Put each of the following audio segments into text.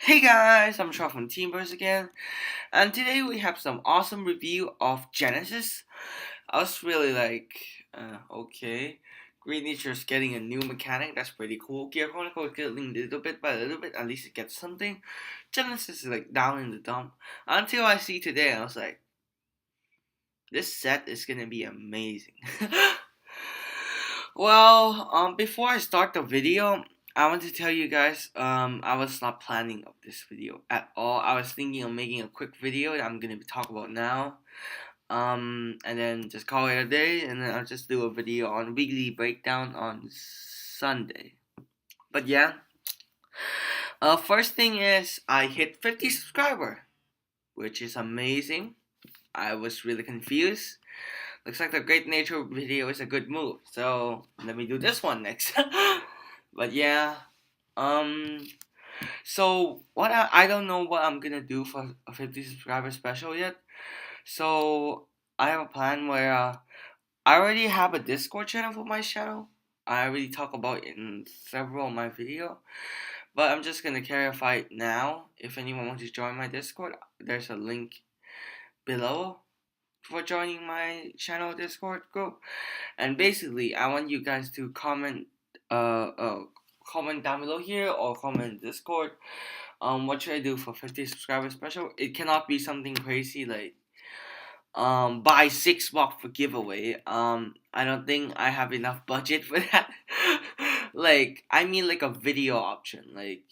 Hey guys, I'm Shaw from Teamverse again, and today we have some awesome review of Genesis. I was really okay. Green Nature's getting a new mechanic, that's pretty cool. Gear Chronicle is getting little bit by little bit, at least it gets something. Genesis is like down in the dump. Until I see today, I was like, this set is gonna be amazing. Before I start the video, I want to tell you guys, I was not planning of this video at all. I was thinking of making a quick video that I'm gonna talk about now. And then just call it a day, and then I'll just do a video on weekly breakdown on Sunday. But yeah, first thing is I hit 50 subscriber, which is amazing. I was really confused. Looks like the Great Nature video is a good move. So let me do this one next. But yeah, um, so I don't know what I'm gonna do for a 50 subscriber special yet. So I have a plan where I already have a Discord channel for my channel. I already talk about it in several of my video, but I'm just gonna clarify it now. If anyone wants to join my Discord, there's a link below for joining my channel Discord group. And basically, I want you guys to comment down below here or comment in Discord. What should I do for 50 subscribers special? It cannot be something crazy like buy 6 box for giveaway. I don't think I have enough budget for that. I mean like a video option, like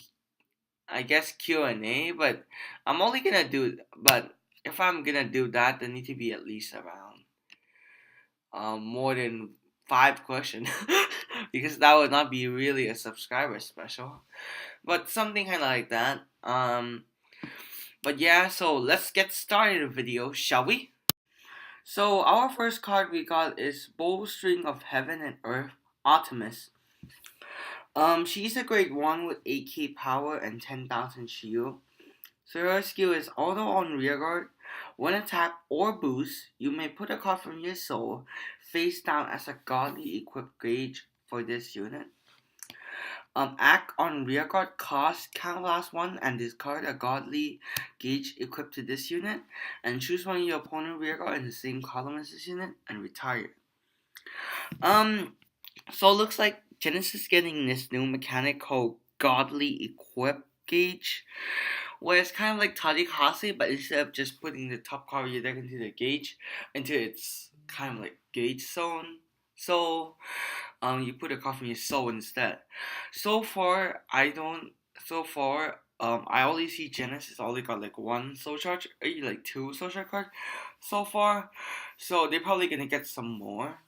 I guess Q&A, but I'm only gonna do. But if I'm gonna do that, there need to be at least around more than 5 questions because that would not be really a subscriber special, but something kind of like that. But yeah, so let's get started the video, shall we? So our first card we got is Bowstring of Heaven and Earth, Artemis. She's a grade 1 with 8k power and 10,000 shield. So her skill is auto on rearguard. When attack or boost, you may put a card from your soul face down as a godly equipped gauge for this unit. Act on rearguard, cost count last one, and discard a godly gauge equipped to this unit, and choose one of your opponent rearguard in the same column as this unit, and retire. So it looks like Genesis getting this new mechanic called Godly Equip Gauge, where it's kind of like Tadikase, but instead of just putting the top card of your deck into the gauge, into its kind of like gauge zone, so you put a card from your soul instead. So far, I only see Genesis only got like one soul charge, or like 2 soul charge cards so far, so they're probably gonna get some more.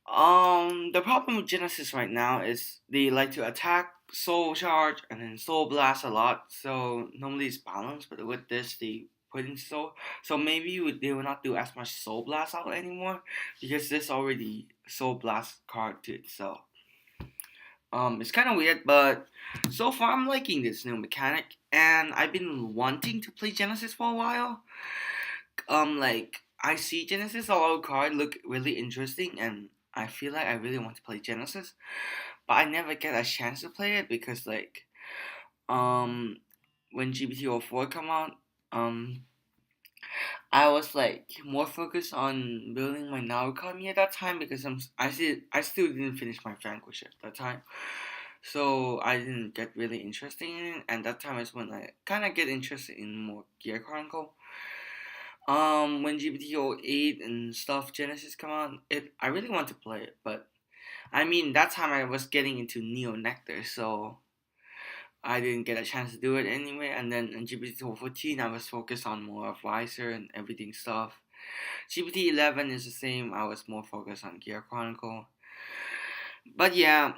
The problem with Genesis right now is they like to attack, soul charge, and then soul blast a lot. So normally it's balanced, but with this they put in soul. So maybe they will not do as much soul blast out anymore because there's already soul blast card to itself. It's kind of weird, but so far I'm liking this new mechanic, and I've been wanting to play Genesis for a while. I see Genesis a card look really interesting, and I feel like I really want to play Genesis, but I never get a chance to play it because um when GPT-04 come out, I was like more focused on building my Narukami at that time because I still didn't finish my Vanquish at that time. So I didn't get really interested in it, and that time is when I kind of get interested in more Gear Chronicle. When GPT-08 and stuff Genesis come out, I really want to play it, but I mean that time I was getting into Neo Nectar, so I didn't get a chance to do it anyway. And then in GPT-14 I was focused on more of Visor and everything stuff. GPT-11 is the same. I was more focused on Gear Chronicle. But yeah,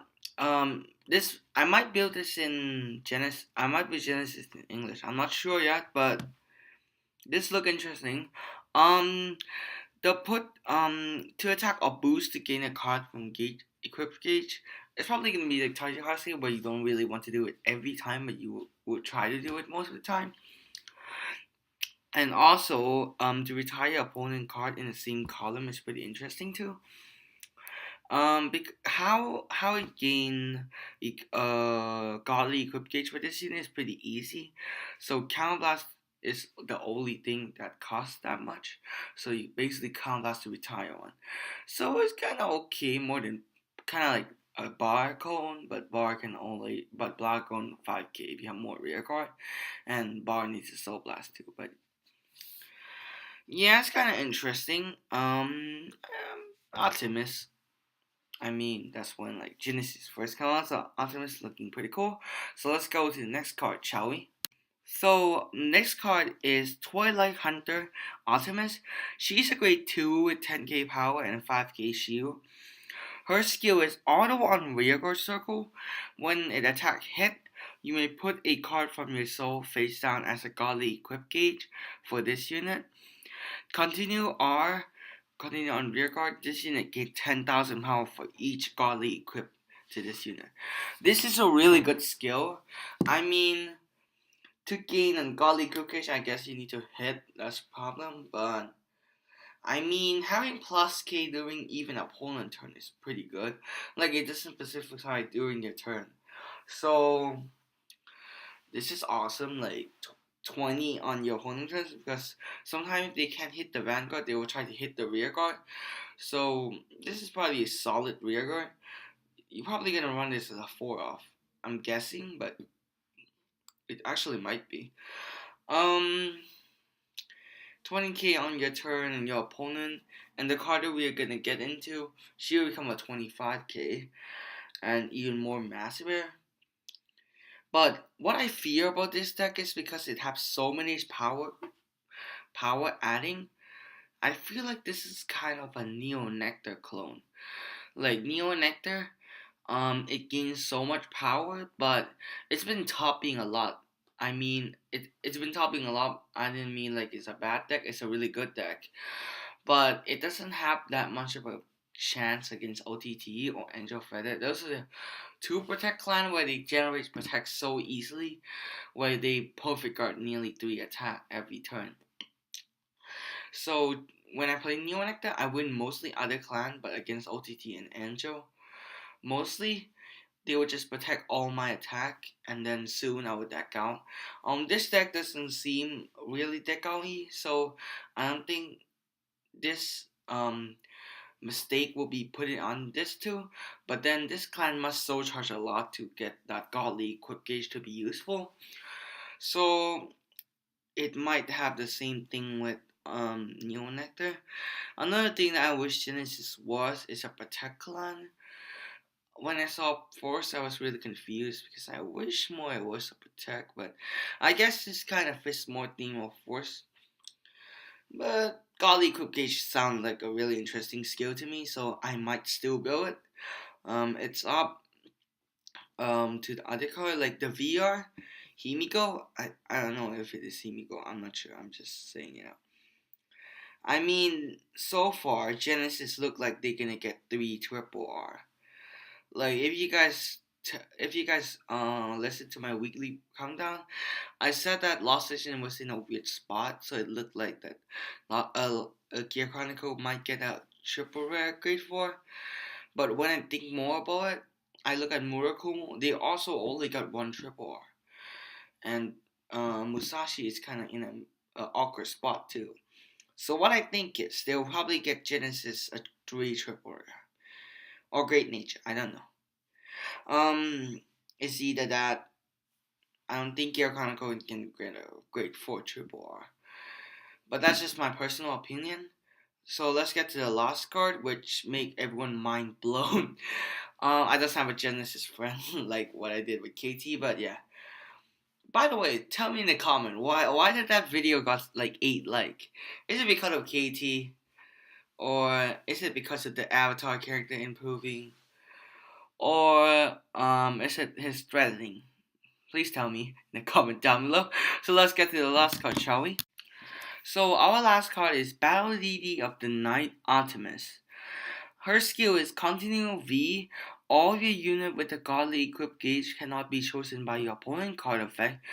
this I might build this in Genesis. I might build Genesis in English. I'm not sure yet, but this look interesting. Um, the put to attack or boost to gain a card from gauge equipped gauge. It's probably gonna be like Tajikase where you don't really want to do it every time, but you would try to do it most of the time. And also, to retire opponent card in the same column is pretty interesting too. How it gain godly equip gauge for this unit is pretty easy. So counterblast is the only thing that costs that much. So you basically counterblast to retire one. So it's kind of okay, more than kind of like a bar cone, but bar cone 5k if you have more rear guard, and bar needs a soul blast too. But yeah, it's kind of interesting. Optimus. I mean, that's when like Genesis first came out, so Optimus looking pretty cool. So let's go to the next card, shall we? So next card is Twilight Hunter Optimus. She's a grade 2 with 10k power and 5k shield. Her skill is auto on rearguard circle. When an attack hit, you may put a card from your soul face down as a godly equip gauge for this unit. Continue R. Continue on rearguard. This unit gains 10,000 power for each godly equip to this unit. This is a really good skill. I mean, to gain a godly equip gauge, I guess you need to hit. That's a problem, but I mean, having plus K during even opponent turn is pretty good. Like, it doesn't specify during their turn. So, this is awesome. Like, 20 on your opponent turns, because sometimes they can't hit the Vanguard, they will try to hit the rear guard. So, this is probably a solid rear guard. You're probably gonna run this as a 4 off. I'm guessing, but it actually might be. 20k on your turn and your opponent, and the card that we are gonna get into, she will become a 25k and even more massive. But what I fear about this deck is because it has so many power adding. I feel like this is kind of a Neo Nectar clone. Like Neo Nectar, it gains so much power, but it's been topping a lot. I mean, it's been topping a lot. I didn't mean like it's a bad deck. It's a really good deck, but it doesn't have that much of a chance against OTT or Angel Feather. Those are the two protect clan where they generate protect so easily, where they perfect guard nearly 3 attack every turn. So when I play Neo Nectar, I win mostly other clan, but against OTT and Angel, mostly they would just protect all my attack, and then soon I would deck out. This deck doesn't seem really deck out-y, so I don't think this mistake will be put on this too. But then this clan must soul charge a lot to get that godly equip gauge to be useful. So it might have the same thing with Neo Nectar. Another thing that I wish Genesis is a protect clan. When I saw Force, I was really confused because I wish more it was a protect, but I guess this kind of fits more theme of Force. But Godly Equip Gauge sounds like a really interesting skill to me, so I might still go it. It's up to the other card, like the VR Himiko. I don't know if it is Himiko. I'm not sure. I'm just saying it out. I mean, so far Genesis look like they're gonna get 3 triple R. Like if you guys listen to my weekly countdown, I said that Lost Vision was in a weird spot, so it looked like that a Gear Chronicle might get a triple rare grade 4. But when I think more about it, I look at Murakumo, they also only got 1 triple R. And Musashi is kind of in an awkward spot too. So what I think is they'll probably get Genesis a 3 triple rare. Or Great Nature, I don't know. It's either that. I don't think Gear Chronicle can get a grade 4 triple R. But that's just my personal opinion. So let's get to the last card, which make everyone mind blown. I just have a Genesis friend, like what I did with KT, but yeah. By the way, tell me in the comment, why did that video got like 8 like? Is it because of KT? Or is it because of the avatar character improving? Or is it his threatening? Please tell me in the comment down below. So let's get to the last card, shall we? So our last card is Battle Lady of the Night Optimus. Her skill is Continue V. All your unit with a godly equip gauge cannot be chosen by your opponent card effect.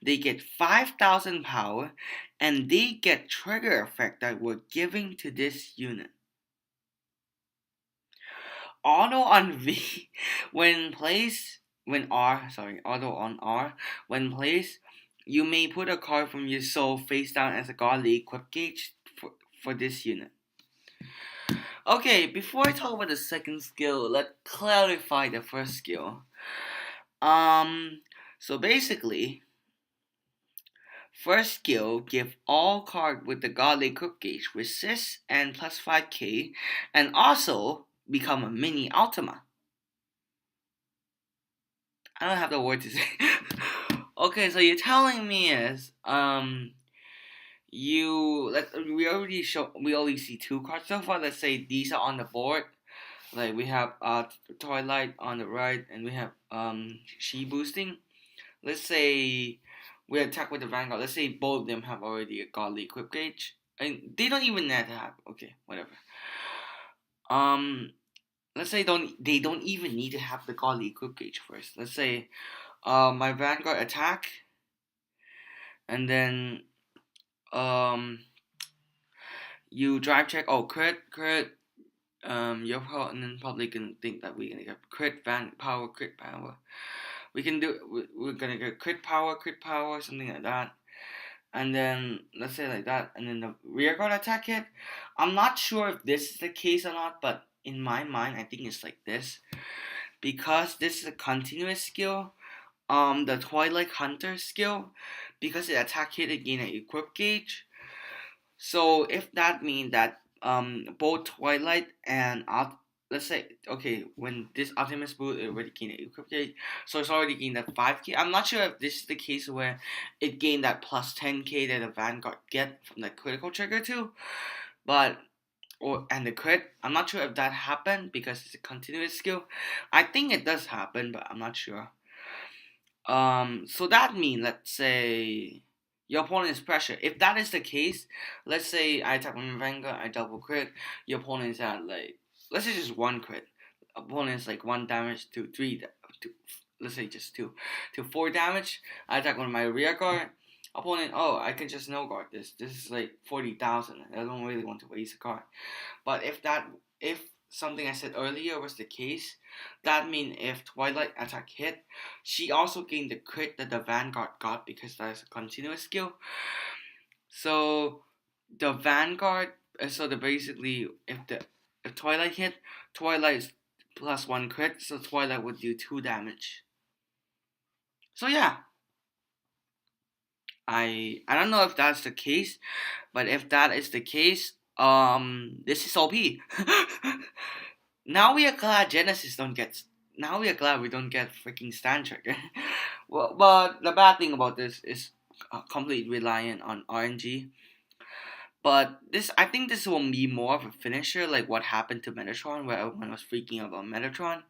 They get 5,000 power, and they get trigger effect that we're giving to this unit. auto on V when placed when R sorry auto on R when placed. You may put a card from your soul face down as a godly equip gauge for this unit. Okay, before I talk about the second skill, let's clarify the first skill. So basically, first skill, give all card with the godly equip gauge resist and plus 5k, and also become a mini Ultima. I don't have the word to say. Okay, so you're telling me is we already see two cards so far. Let's say these are on the board. Like we have Twilight on the right, and we have She boosting. Let's say we attack with the Vanguard. Let's say both of them have already a godly equip gauge, and they don't even need to have. Okay, whatever. Let's say they don't even need to have the godly equip gauge first. Let's say my Vanguard attack, and then you drive check. Oh, crit. You're probably gonna think that we're gonna get crit power. We can do. We're gonna get crit power, something like that. And then let's say like that, and then the rear guard attack hit. I'm not sure if this is the case or not, but in my mind, I think it's like this, because this is a continuous skill. The Twilight Hunter skill, because it attack hit again at equip gauge. So if that means that both Twilight and let's say okay, when this Optimus boot it already gained an equip gauge, so it's already gained that 5k. I'm not sure if this is the case where it gained that plus 10k that a Vanguard get from the critical trigger too, but and the crit. I'm not sure if that happened because it's a continuous skill. I think it does happen, but I'm not sure. So that means, let's say your opponent is pressure. If that is the case, let's say I attack with my Vanguard, I double crit. Your opponent is at like, let's say just one crit. Opponent is like 1 damage to 3, let's say just 2 to 4 damage. I attack with my rear guard. Opponent, oh, I can just no guard this. This is like 40,000. I don't really want to waste a card. But if something I said earlier was the case, that means if Twilight attack hit, she also gained the crit that the Vanguard got because that is a continuous skill. So the Vanguard, basically if Twilight hit, Twilight is plus 1 crit, so Twilight would do 2 damage. So yeah. I don't know if that's the case, but if that is the case, this is OP. Now we are glad Genesis don't get. Now we are glad we don't get freaking stand trigger. Well, but the bad thing about this is completely reliant on RNG. But I think this will be more of a finisher, like what happened to Metatron, where everyone was freaking out about Metatron,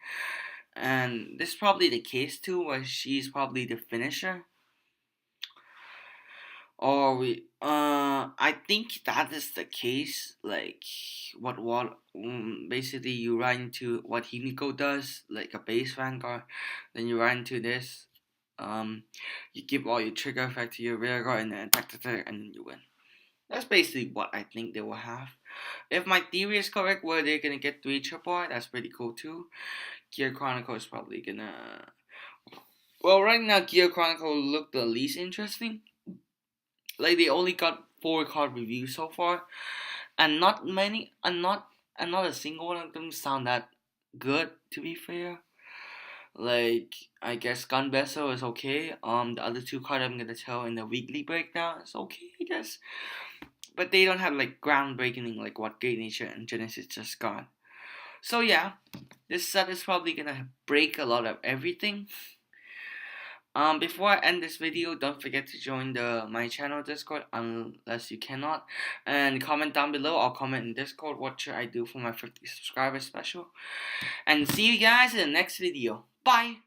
and this is probably the case too, where she's probably the finisher. Or I think that is the case. Like basically you run into what Himiko does, like a base Vanguard, then you run into this. You give all your trigger effect to your rear guard and then attack, and then you win. That's basically what I think they will have. If my theory is correct, where they're gonna get 3 triple R, that's pretty cool too. Gear Chronicle is probably gonna. Well, right now Gear Chronicle look the least interesting. Like they only got 4 card reviews so far, and not a single one of them sound that good. To be fair, like I guess Gun Vessel is okay. The other 2 cards I'm gonna tell in the weekly breakdown is okay, I guess, but they don't have like groundbreaking like what Great Nature and Genesis just got. So yeah, this set is probably gonna break a lot of everything. Before I end this video, don't forget to join my channel Discord unless you cannot, and comment down below. I'll comment in Discord what should I do for my 50 subscribers special, and see you guys in the next video. Bye.